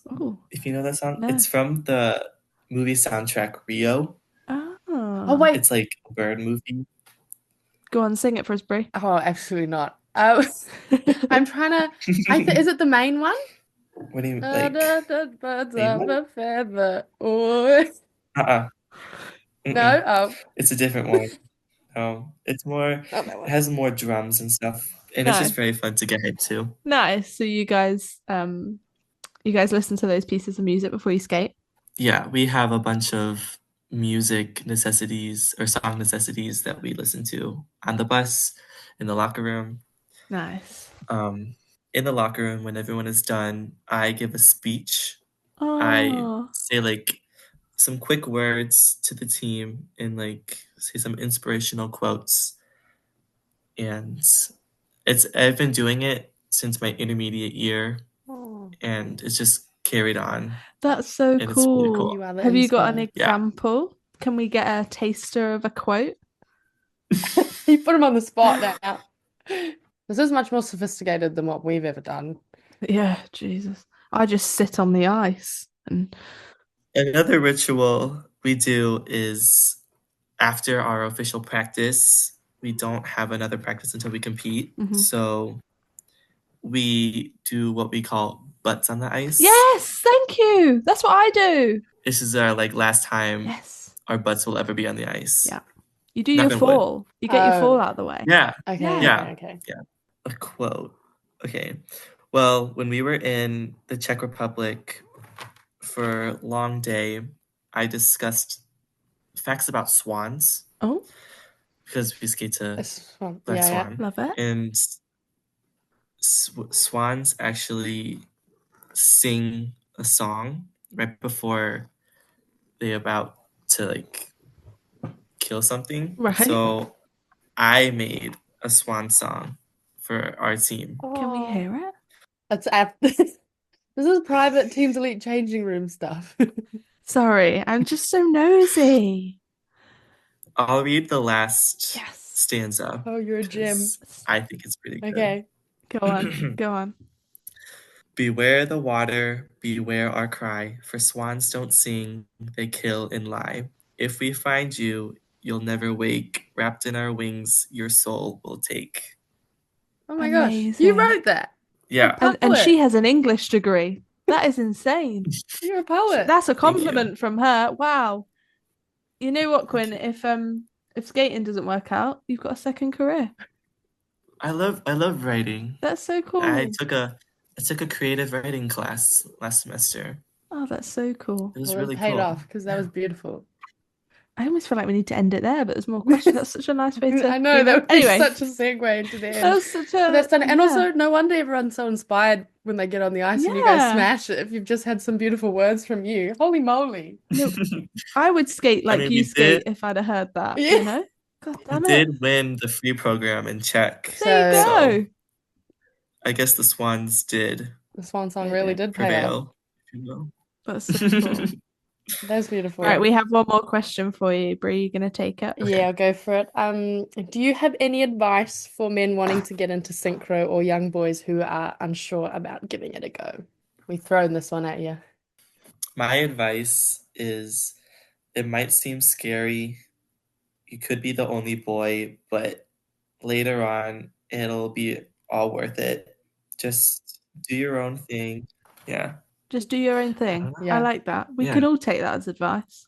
S3: if you know that song. No. It's from the movie soundtrack Rio.
S2: Oh,
S1: wait.
S3: It's like a bird movie.
S2: Go on, sing it for us, Brie.
S1: Oh, absolutely not. I'm trying to... is it the main one?
S3: What do you like?
S1: Birds of a feather. Oh. No? Oh.
S3: It's a different one. It's more... It has more drums and stuff. And it's just very fun to get into.
S2: Nice. So you guys listen to those pieces of music before you skate?
S3: Yeah, we have a bunch of music necessities or song necessities that we listen to on the bus, in the locker room.
S2: Nice.
S3: In the locker room, when everyone is done, I give a speech.
S2: Oh.
S3: I say like some quick words to the team and like say some inspirational quotes. And I've been doing it since my intermediate year, and it's just carried on.
S2: That's so cool.
S3: Really cool.
S2: Have you got an example? Yeah. Can we get a taster of a quote?
S1: You put him on the spot now. This is much more sophisticated than what we've ever done.
S2: Yeah, Jesus. I just sit on the ice. And
S3: another ritual we do is after our official practice, we don't have another practice until we compete. So we do what we call butts on the ice.
S2: Yes, thank you. That's what I do.
S3: This is our last time our butts will ever be on the ice.
S2: Yeah. You do your fall. You get your fall out of the way.
S3: Yeah.
S1: Okay.
S3: Yeah.
S1: Okay.
S3: Yeah. A quote. Okay. Well, when we were in the Czech Republic for a long day, I discussed facts about swans.
S2: Oh.
S3: Because we skate to Black Swan.
S2: Love it.
S3: And swans actually sing a song right before they're about to like kill something.
S2: Right.
S3: So I made a swan song for our team.
S2: Can we hear it?
S1: That's This is private Teams Elite changing room stuff.
S2: Sorry, I'm just so nosy.
S3: I'll read the last
S2: Yes.
S3: stanza
S1: Oh, you're a gem.
S3: because I think it's pretty good.
S1: Okay.
S2: Go on. Go on.
S3: Beware the water, beware our cry, for swans don't sing, they kill and lie. If we find you, you'll never wake. Wrapped in our wings, your soul will take.
S1: Oh my gosh. You
S2: Amazing.
S1: wrote that.
S3: Yeah.
S2: And she has an English degree. That is insane.
S1: You're a poet.
S2: That's a
S3: Thank you.
S2: compliment from her. Wow. You know what, Quinn? If skating doesn't work out, you've got a second career.
S3: I love writing.
S2: That's so cool.
S3: I took a creative writing class last semester.
S2: Oh, that's so cool.
S3: It was
S1: Well, it
S3: really
S1: paid
S3: cool.
S1: off because that was beautiful.
S2: I almost feel like we need to end it there, but there's more questions. That's such a nice way to.
S1: I know that would be
S2: Anyway,
S1: such a segue into the
S2: that
S1: end.
S2: was such a.
S1: But that's done. And
S2: yeah.
S1: also, no wonder everyone's so inspired when they get on the ice and you guys
S2: Yeah.
S1: smash it. If you've just had some beautiful words from you, holy moly!
S2: No, I would skate like
S3: mean,
S2: you
S3: we
S2: skate
S3: did-
S2: if I'd have heard that.
S1: Yeah.
S2: You know. God
S3: We
S2: damn it.
S3: did win the free program in Czech.
S2: There you
S1: So-
S2: go.
S3: I guess the Swans did
S1: The swan song
S2: They
S1: really
S2: did
S1: did pay off.
S3: prevail. If you will.
S2: That's so cool.
S1: That's beautiful.
S2: All right, we have one more question for you. Brie, you gonna take it?
S1: Yeah, I'll go for it. Do you have any advice for men wanting to get into synchro or young boys who are unsure about giving it a go? We've thrown this one at you.
S3: My advice is it might seem scary. You could be the only boy, but later on, it'll be all worth it. Just do your own thing. Yeah.
S2: Just do your own thing.
S3: don't know.
S1: Yeah.
S2: I like that. We
S3: Yeah.
S2: can all take that as advice.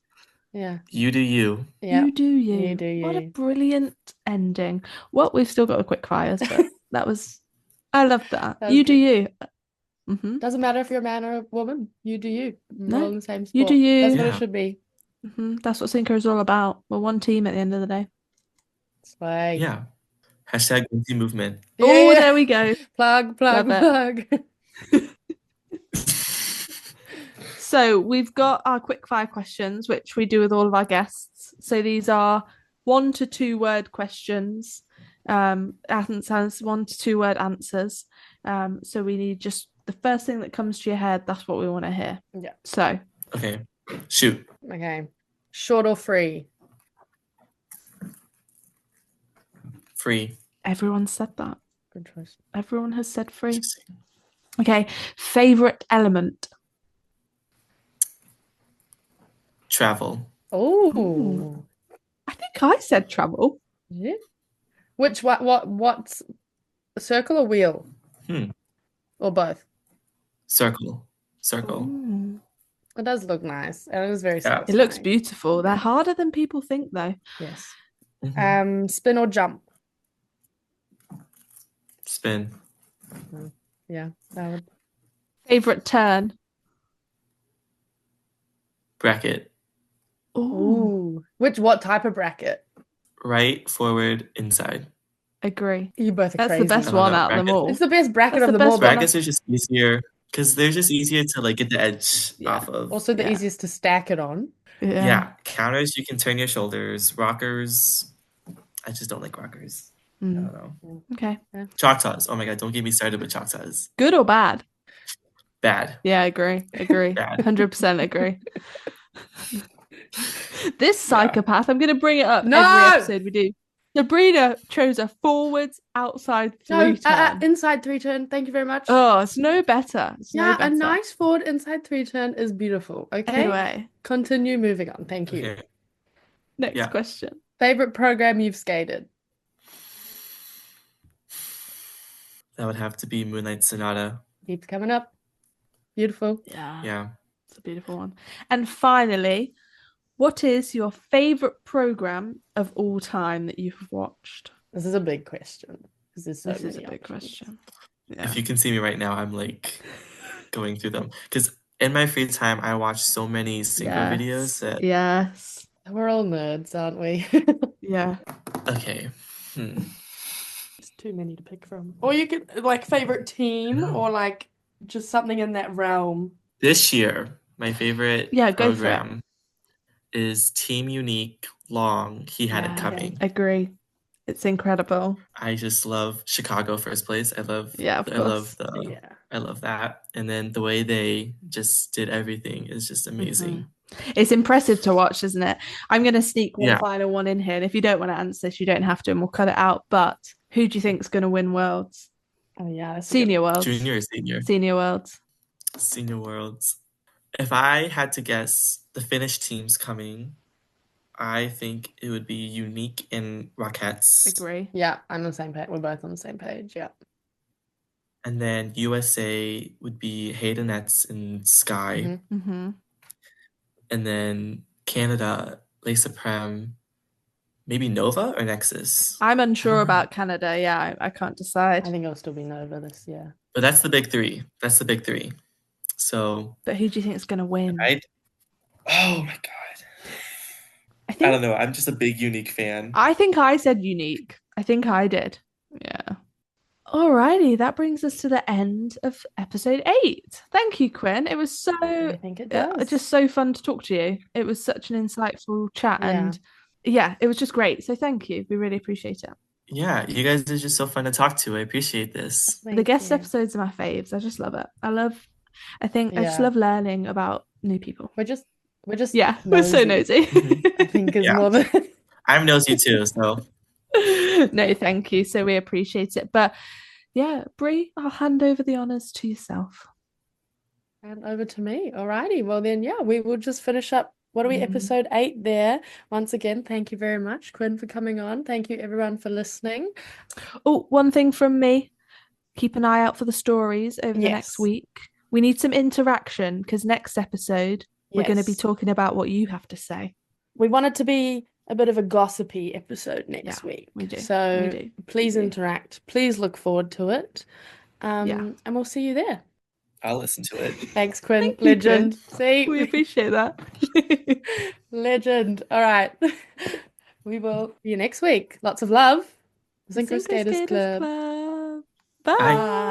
S1: Yeah.
S3: You do you.
S1: Yeah.
S2: You do you.
S1: You do
S2: What a
S1: you.
S2: brilliant ending. Well, we've still got the quick fires, but that was. I love that.
S1: That was
S2: You do
S1: good.
S2: you. Hmm.
S1: Doesn't matter if you're a man or a woman. You do you. We're
S2: No,
S1: all in the same
S2: you
S1: sport.
S2: do you.
S1: That's what it
S3: Yeah.
S1: should be.
S2: That's what Synchro is all about. We're one team at the end of the day.
S1: Swag.
S3: Yeah. Hashtag Lindsay movement.
S1: Yeah,
S2: Oh,
S1: yeah.
S2: there we go.
S1: Plug, plug,
S2: Love it.
S1: plug.
S2: So we've got our quick fire questions, which we do with all of our guests. So these are 1 to 2 word questions. Answers 1 to 2 word answers. So we need just the first thing that comes to your head. That's what we want to hear.
S1: Yeah.
S2: So
S3: Okay. Shoot.
S1: Okay. Short or free?
S3: Free.
S2: everyone said that.
S1: Good choice.
S2: Everyone has said free.
S3: Interesting.
S2: Okay. Favorite element.
S3: Travel.
S1: Oh.
S2: I think I said travel.
S1: Yeah. Which what's circle or wheel? Or both?
S3: Circle. Circle.
S2: Ooh.
S1: It does look nice. And it is very
S3: Yeah.
S2: It looks
S1: satisfying.
S2: beautiful. They're harder than people think, though.
S1: Yes.
S3: Mhm.
S1: Spin or jump?
S3: Spin.
S1: Yeah, that would.
S2: Favorite turn.
S3: Bracket.
S2: Ooh.
S1: Ooh. What type of bracket?
S3: Right, forward, inside.
S2: Agree.
S1: You both are
S2: That's
S1: crazy.
S2: the best
S3: I don't
S2: one
S3: know,
S2: out of them
S3: bracket.
S2: all.
S1: It's the best bracket
S2: That's
S1: of
S2: the
S1: them all.
S2: best
S1: but
S2: one.
S3: Brackets are just easier because they're just easier to like get the edge
S2: Yeah.
S3: off of.
S1: Also the
S2: Yeah.
S1: easiest to stack it on.
S3: Yeah. Counters, you can turn your shoulders. Rockers, I just don't like rockers. I
S2: Mm.
S3: don't know.
S2: Okay.
S3: Choctaws. Oh my god, don't get me started with Choctaws.
S2: Good or bad?
S3: Bad.
S2: Yeah, agree. Agree.
S3: Bad.
S2: 100% agree. This psychopath, I'm going to bring it up
S1: No!
S2: every episode we do. Sabrina chose a forwards outside
S1: No,
S2: 3 turn.
S1: inside 3 turn. Thank you very much.
S2: Oh, it's no better. It's no
S1: Yeah, a
S2: better.
S1: nice forward inside 3 turn is beautiful. Okay.
S2: Anyway,
S1: Continue moving on. Thank you.
S3: Okay.
S2: next
S3: Yeah.
S2: question.
S1: Favorite program you've skated?
S3: That would have to be Moonlight Sonata.
S1: Keeps coming up. Beautiful.
S2: Yeah,
S3: Yeah.
S2: it's a beautiful one. And finally, what is your favorite program of all time that you've watched?
S1: This is a big question. Because there's so
S2: This is a
S1: many
S2: big
S1: options.
S2: question. Yeah.
S3: If you can see me right now, I'm like going through them. Because in my free time, I watch so many synchro videos that.
S2: Yes.
S1: We're all nerds, aren't we?
S2: Yeah.
S3: Okay.
S1: There's too many to pick from. Or you could like favorite team
S3: No.
S1: or like just something in that realm.
S3: This year, my favorite
S2: Yeah, go for it.
S3: program is Team Unique Long. He had
S2: Yeah.
S3: it coming.
S2: Agree. It's incredible.
S3: I just love Chicago first place. I love
S2: Yeah, of
S3: I love
S2: course.
S3: the
S1: Yeah.
S3: I love that. And then the way they just did everything is just amazing.
S2: It's impressive to watch, isn't it? I'm going to sneak one
S3: Yeah.
S2: final one in here. And if you don't want to answer this, you don't have to, and we'll cut it out. But who do you think is going to win Worlds?
S1: Oh yeah, that's
S2: Senior Worlds.
S3: Junior or senior?
S2: Senior Worlds.
S3: Senior Worlds. If I had to guess the Finnish teams coming, I think it would be Unique and Rockets.
S2: Agree.
S1: Yeah, I'm on the same page. We're both on the same page. Yeah.
S3: And then USA would be Haydenettes and Sky.
S2: Mm-hmm.
S3: And then Canada, Les Supreme, maybe Nova or Nexus.
S2: I'm unsure about Canada. Yeah, I can't decide.
S1: I think it'll still be Nova this year.
S3: But that's the big three. So.
S2: But who do you think is going to win?
S3: Oh my God. I don't know. I'm just a big Unique fan.
S2: I think I said Unique. I think I did. Yeah. Alrighty, that brings us to the end of episode 8. Thank you, Quinn. It was
S1: I think it does.
S2: just so fun to talk to you. It was such an insightful chat, and it was just great. So thank you. We really appreciate it.
S3: Yeah, you guys are just so fun to talk to. I appreciate this.
S2: The guest episodes are my faves. I just love it. I just love learning about new people.
S1: We're just
S2: we're
S1: nosy.
S2: so nosy.
S1: I think is more than
S3: I'm nosy too, so
S2: no, thank you. So we appreciate it. But yeah, Brie, I'll hand over the honors to yourself.
S1: And over to me. Alrighty. Well then, we will just finish up. What are we, episode 8 there? Once again, thank you very much, Quinn, for coming on. Thank you, everyone, for listening.
S2: Oh, one thing from me. Keep an eye out for the stories over the next week. We need some interaction because next episode, we're going to be talking about what you have to say.
S1: We want it to be a bit of a gossipy episode next week.
S2: We do.
S1: So please interact. Please look forward to it. And we'll see you there.
S3: I'll listen to it.
S1: Thanks, Quinn. Legend. See?
S2: We appreciate that.
S1: Legend. All right. We will see you next week. Lots of love. Synchro Skaters Club.
S2: Bye.
S3: Bye.